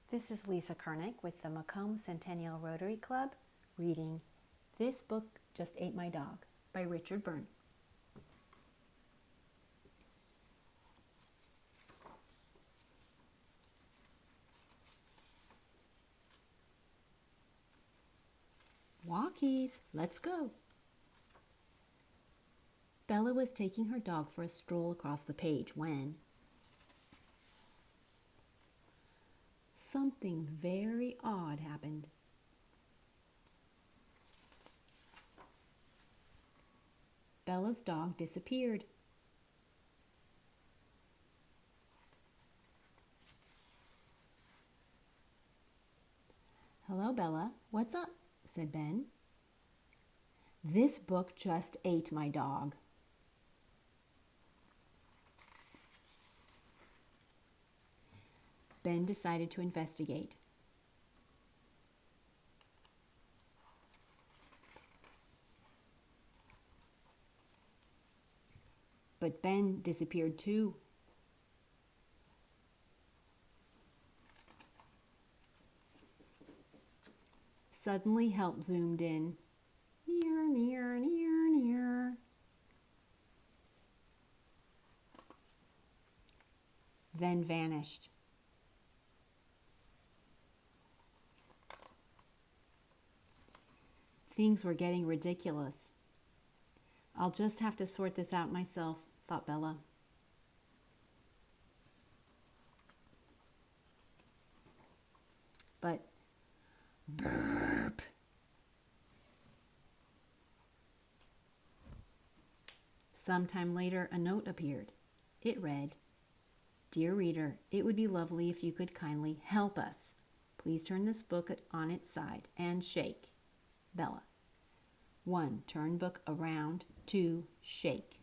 This is Lisa Karnick with the Macomb Centennial Rotary Club reading This Book Just Ate My Dog by Richard Byrne. Walkies, let's go. Bella was taking her dog for a stroll across the page when something very odd happened. Bella's dog disappeared. "Hello, Bella. What's up?" said Ben. "This book just ate my dog." Ben decided to investigate. But Ben disappeared too. Suddenly help zoomed in. Near, near, near, near. Then vanished. Things were getting ridiculous. "I'll just have to sort this out myself," thought Bella. But burp. Sometime later, a note appeared. It read, "Dear reader, it would be lovely if you could kindly help us. Please turn this book on its side and shake. Bella. 1. Turn book around. 2. Shake."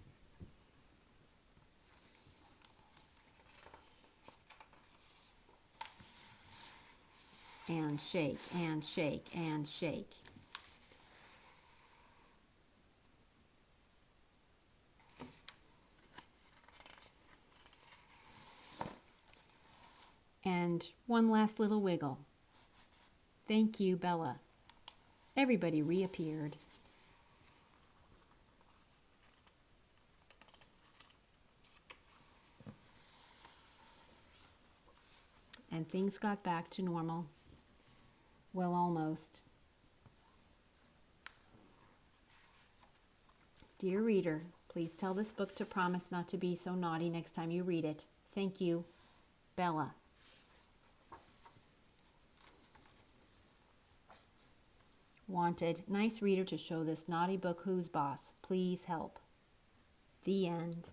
And shake, and shake, and shake. And one last little wiggle. "Thank you, Bella." Everybody reappeared. And things got back to normal. Well, almost. Dear reader, please tell this book to promise not to be so naughty next time you read it. Thank you, Bella. Wanted, nice reader to show this naughty book who's boss. Please help. The end.